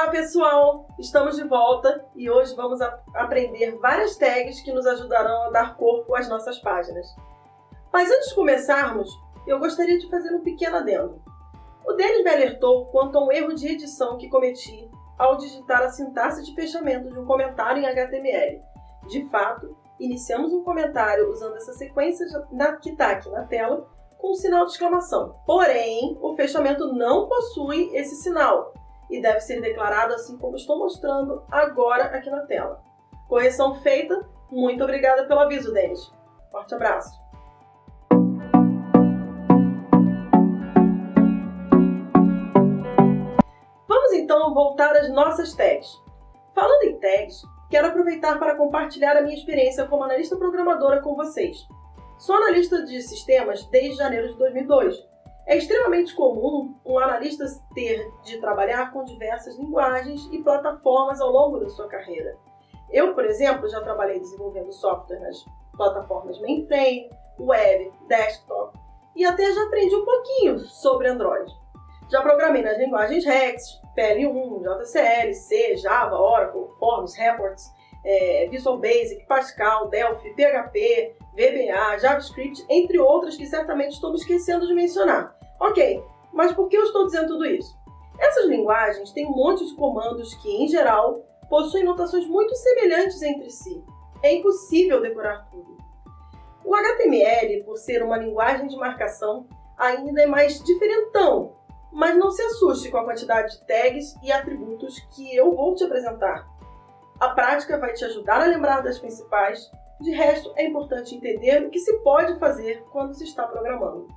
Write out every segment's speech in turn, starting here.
Olá pessoal, estamos de volta e hoje vamos aprender várias tags que nos ajudarão a dar corpo às nossas páginas. Mas antes de começarmos, eu gostaria de fazer um pequeno adendo. O Denis me alertou quanto a um erro de edição que cometi ao digitar a sintaxe de fechamento de um comentário em HTML. De fato, iniciamos um comentário usando essa sequência que está aqui na tela com um sinal de exclamação. Porém, o fechamento não possui esse sinal e deve ser declarado assim como estou mostrando agora aqui na tela. Correção feita. Muito obrigada pelo aviso, Denis. Forte abraço. Vamos então voltar às nossas tags. Falando em tags, quero aproveitar para compartilhar a minha experiência como analista programadora com vocês. Sou analista de sistemas desde janeiro de 2002. É extremamente comum um analista ter de trabalhar com diversas linguagens e plataformas ao longo da sua carreira. Eu, por exemplo, já trabalhei desenvolvendo software nas plataformas mainframe, web, desktop e até já aprendi um pouquinho sobre Android. Já programei nas linguagens REXT, PL1, JCL, C, Java, Oracle, Forms, Reports, Visual Basic, Pascal, Delphi, PHP, VBA, JavaScript, entre outras que certamente estou me esquecendo de mencionar. Ok, mas por que eu estou dizendo tudo isso? Essas linguagens têm um monte de comandos que, em geral, possuem notações muito semelhantes entre si. É impossível decorar tudo. O HTML, por ser uma linguagem de marcação, ainda é mais diferentão, mas não se assuste com a quantidade de tags e atributos que eu vou te apresentar. A prática vai te ajudar a lembrar das principais. De resto, é importante entender o que se pode fazer quando se está programando.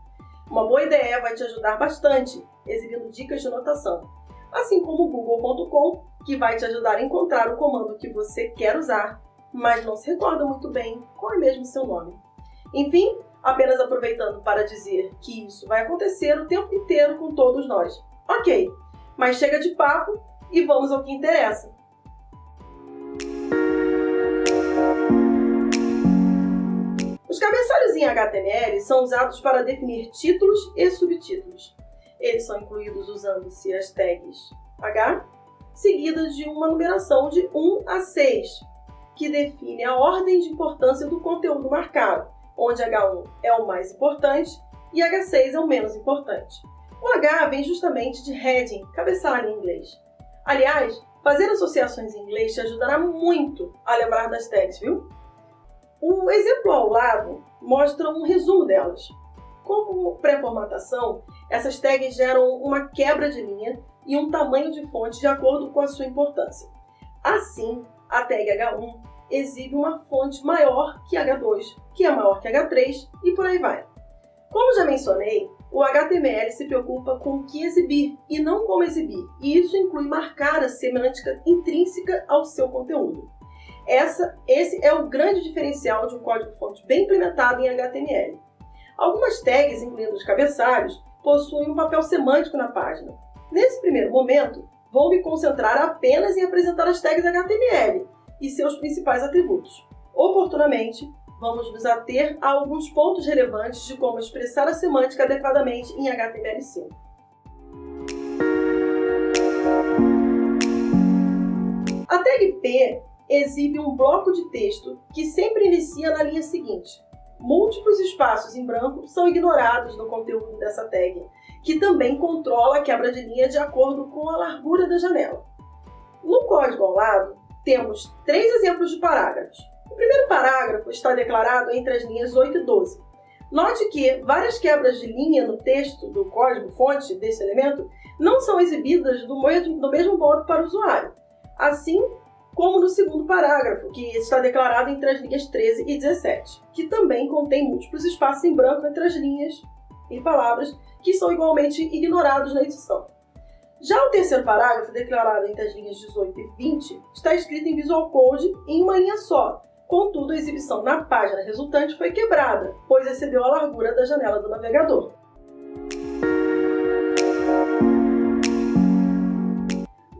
Uma boa ideia vai te ajudar bastante, exibindo dicas de notação, assim como o Google.com, que vai te ajudar a encontrar o comando que você quer usar, mas não se recorda muito bem qual é mesmo seu nome. Enfim, apenas aproveitando para dizer que isso vai acontecer o tempo inteiro com todos nós. Ok, mas chega de papo e vamos ao que interessa. Os cabeçalhos em HTML são usados para definir títulos e subtítulos. Eles são incluídos usando-se as tags H, seguidas de uma numeração de 1 a 6, que define a ordem de importância do conteúdo marcado, onde H1 é o mais importante e H6 é o menos importante. O H vem justamente de heading, cabeçalho em inglês. Aliás, fazer associações em inglês te ajudará muito a lembrar das tags, viu? O exemplo ao lado mostra um resumo delas. Como pré-formatação, essas tags geram uma quebra de linha e um tamanho de fonte de acordo com a sua importância. Assim, a tag H1 exibe uma fonte maior que H2, que é maior que H3 e por aí vai. Como já mencionei, o HTML se preocupa com o que exibir e não como exibir, e isso inclui marcar a semântica intrínseca ao seu conteúdo. Esse é o grande diferencial de um código-fonte bem implementado em HTML. Algumas tags, incluindo os cabeçalhos, possuem um papel semântico na página. Nesse primeiro momento, vou me concentrar apenas em apresentar as tags HTML e seus principais atributos. Oportunamente, vamos nos ater a alguns pontos relevantes de como expressar a semântica adequadamente em HTML5. A tag P exibe um bloco de texto que sempre inicia na linha seguinte. Múltiplos espaços em branco são ignorados no conteúdo dessa tag, que também controla a quebra de linha de acordo com a largura da janela. No código ao lado, temos 3 exemplos de parágrafos. O primeiro parágrafo está declarado entre as linhas 8 e 12. Note que várias quebras de linha no texto do código-fonte desse elemento não são exibidas do mesmo modo para o usuário. Assim como no segundo parágrafo, que está declarado entre as linhas 13 e 17, que também contém múltiplos espaços em branco entre as linhas e palavras que são igualmente ignorados na edição. Já o terceiro parágrafo, declarado entre as linhas 18 e 20, está escrito em Visual Code em uma linha só. Contudo, a exibição na página resultante foi quebrada, pois excedeu a largura da janela do navegador.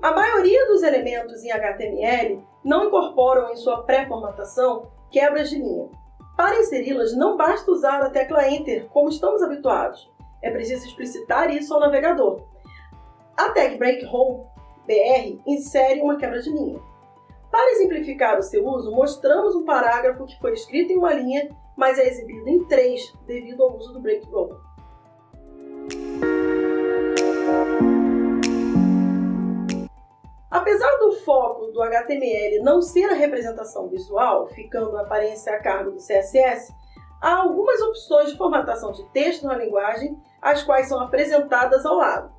A maioria dos elementos em HTML não incorporam em sua pré-formatação quebras de linha. Para inseri-las, não basta usar a tecla Enter, como estamos habituados. É preciso explicitar isso ao navegador. A tag breakhole BR insere uma quebra de linha. Para exemplificar o seu uso, mostramos um parágrafo que foi escrito em uma linha, mas é exibido em 3 devido ao uso do break roll. Apesar do foco do HTML não ser a representação visual, ficando a aparência a cargo do CSS, há algumas opções de formatação de texto na linguagem, as quais são apresentadas ao lado.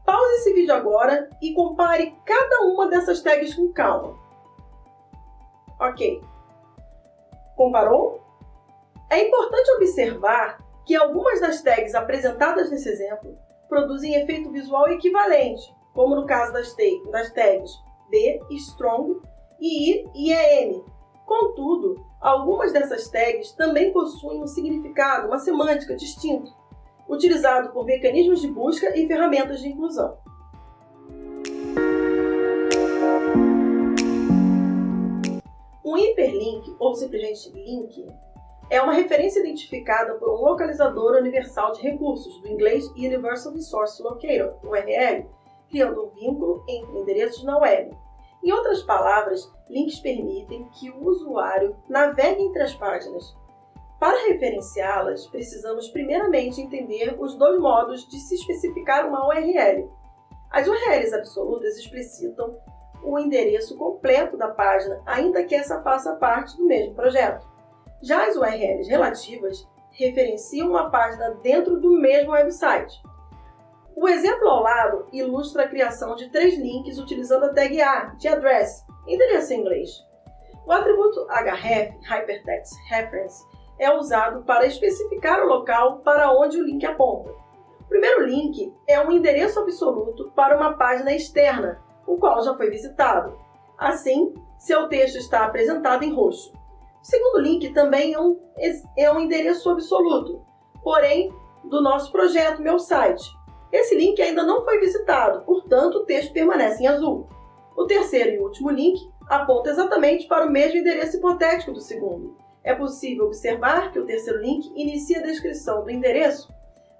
Pause esse vídeo agora e compare cada uma dessas tags com calma. Ok. Comparou? É importante observar que algumas das tags apresentadas nesse exemplo produzem efeito visual equivalente, como no caso das tags B, strong, e I e EN. Contudo, algumas dessas tags também possuem um significado, uma semântica distinta, utilizado por mecanismos de busca e ferramentas de inclusão. Um hiperlink, ou simplesmente link, é uma referência identificada por um localizador universal de recursos, do inglês Universal Resource Locator, URL, criando um vínculo entre endereços na web. Em outras palavras, links permitem que o usuário navegue entre as páginas. Para referenciá-las, precisamos primeiramente entender os dois modos de se especificar uma URL. As URLs absolutas explicitam o endereço completo da página, ainda que essa faça parte do mesmo projeto. Já as URLs relativas referenciam uma página dentro do mesmo website. O exemplo ao lado ilustra a criação de 3 links utilizando a tag A, de address, endereço em inglês. O atributo href, Hypertext Reference, é usado para especificar o local para onde o link aponta. O primeiro link é um endereço absoluto para uma página externa, o qual já foi visitado. Assim, seu texto está apresentado em roxo. O segundo link também é um endereço absoluto, porém, do nosso projeto, meu site. Esse link ainda não foi visitado, portanto, o texto permanece em azul. O terceiro e último link aponta exatamente para o mesmo endereço hipotético do segundo. É possível observar que o terceiro link inicia a descrição do endereço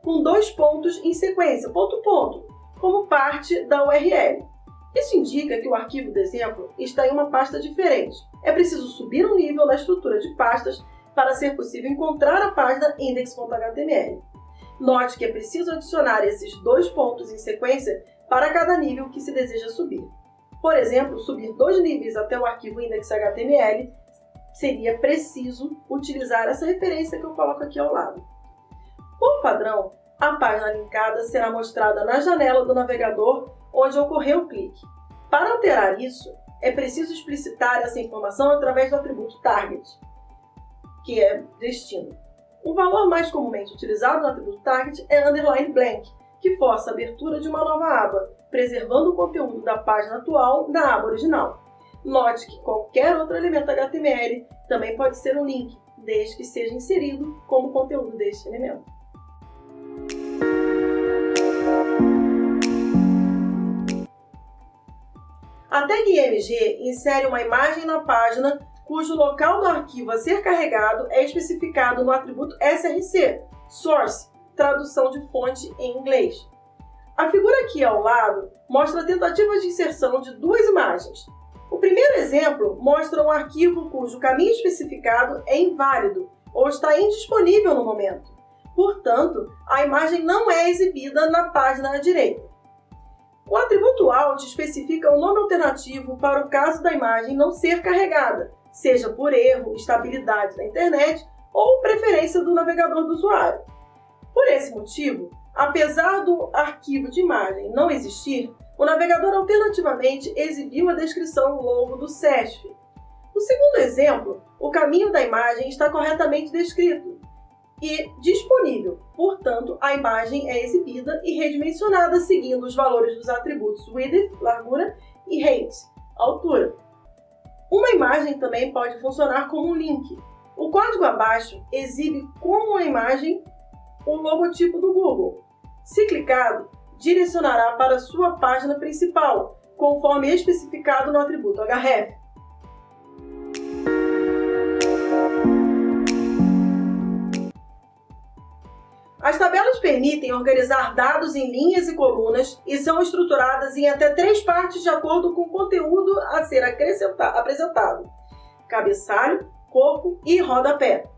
com 2 pontos em sequência, ponto, ponto, como parte da URL. Isso indica que o arquivo do exemplo está em uma pasta diferente. É preciso subir um nível na estrutura de pastas para ser possível encontrar a página index.html. Note que é preciso adicionar esses 2 pontos em sequência para cada nível que se deseja subir. Por exemplo, subir 2 níveis até o arquivo index.html seria preciso utilizar essa referência que eu coloco aqui ao lado. Por padrão, a página linkada será mostrada na janela do navegador onde ocorreu o clique. Para alterar isso, é preciso explicitar essa informação através do atributo target, que é destino. O valor mais comumente utilizado no atributo target é underline blank, que força a abertura de uma nova aba, preservando o conteúdo da página atual na aba original. Note que qualquer outro elemento HTML também pode ser um link, desde que seja inserido como conteúdo deste elemento. A tag img insere uma imagem na página cujo local do arquivo a ser carregado é especificado no atributo src, source, tradução de fonte em inglês. A figura aqui ao lado mostra a tentativa de inserção de 2 imagens. O primeiro exemplo mostra um arquivo cujo caminho especificado é inválido ou está indisponível no momento. Portanto, a imagem não é exibida na página à direita. O atributo alt especifica o nome alternativo para o caso da imagem não ser carregada, seja por erro, instabilidade da internet ou preferência do navegador do usuário. Por esse motivo, apesar do arquivo de imagem não existir, o navegador alternativamente exibiu a descrição logo do SESF. No segundo exemplo, o caminho da imagem está corretamente descrito e disponível, portanto, a imagem é exibida e redimensionada seguindo os valores dos atributos width, largura, e height, altura. Uma imagem também pode funcionar como um link. O código abaixo exibe como uma imagem o logotipo do Google. Se clicado, direcionará para a sua página principal, conforme especificado no atributo href. As tabelas permitem organizar dados em linhas e colunas e são estruturadas em até 3 partes de acordo com o conteúdo a ser apresentado: cabeçalho, corpo e rodapé.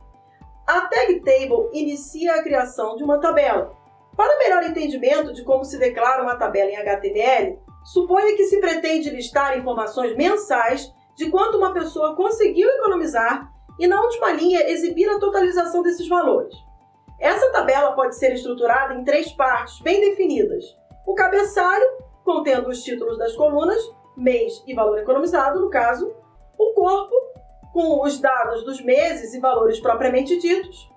A Tag Table inicia a criação de uma tabela. Para melhor entendimento de como se declara uma tabela em HTML, suponha que se pretende listar informações mensais de quanto uma pessoa conseguiu economizar e, na última linha, exibir a totalização desses valores. Essa tabela pode ser estruturada em 3 partes bem definidas: o cabeçalho, contendo os títulos das colunas, mês e valor economizado, no caso; o corpo, com os dados dos meses e valores propriamente ditos;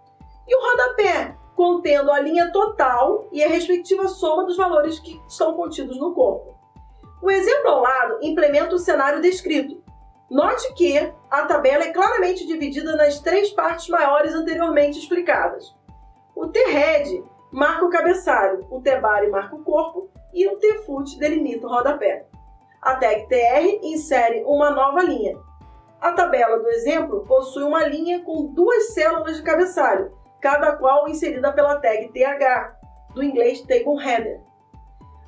e o rodapé, contendo a linha total e a respectiva soma dos valores que estão contidos no corpo. O exemplo ao lado implementa o cenário descrito. Note que a tabela é claramente dividida nas 3 partes maiores anteriormente explicadas. O T-head marca o cabeçalho, o T-body marca o corpo e o T-foot delimita o rodapé. A tag TR insere uma nova linha. A tabela do exemplo possui uma linha com 2 células de cabeçalho, cada qual inserida pela tag TH, do inglês Table Header.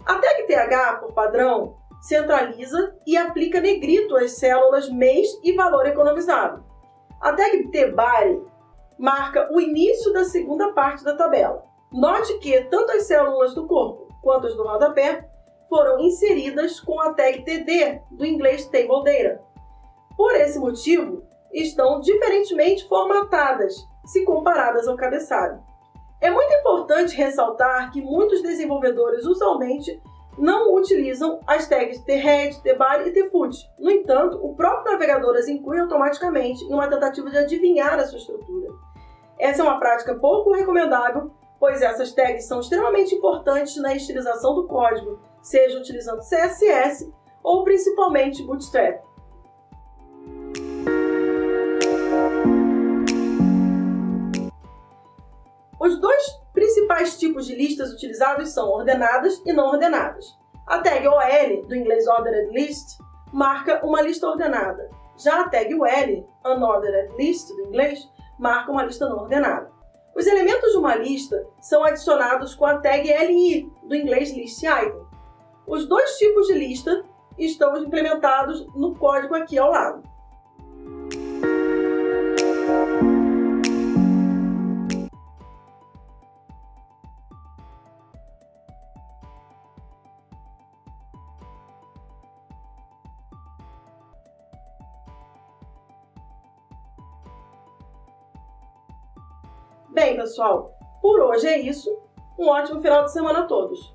A tag TH, por padrão, centraliza e aplica negrito às células mês e valor economizado. A tag T-body marca o início da segunda parte da tabela. Note que tanto as células do corpo quanto as do rodapé foram inseridas com a tag TD, do inglês Table Data. Por esse motivo, estão diferentemente formatadas, se comparadas ao cabeçalho. É muito importante ressaltar que muitos desenvolvedores usualmente não utilizam as tags T-head, T-body e T-foot. No entanto, o próprio navegador as inclui automaticamente em uma tentativa de adivinhar a sua estrutura. Essa é uma prática pouco recomendável, pois essas tags são extremamente importantes na estilização do código, seja utilizando CSS ou principalmente Bootstrap. Os 2 principais tipos de listas utilizados são ordenadas e não ordenadas. A tag OL, do inglês Ordered List, marca uma lista ordenada. Já a tag UL, Unordered List, do inglês, marca uma lista não ordenada. Os elementos de uma lista são adicionados com a tag LI, do inglês List Item. Os 2 tipos de lista estão implementados no código aqui ao lado. Bem, pessoal, por hoje é isso. Um ótimo final de semana a todos!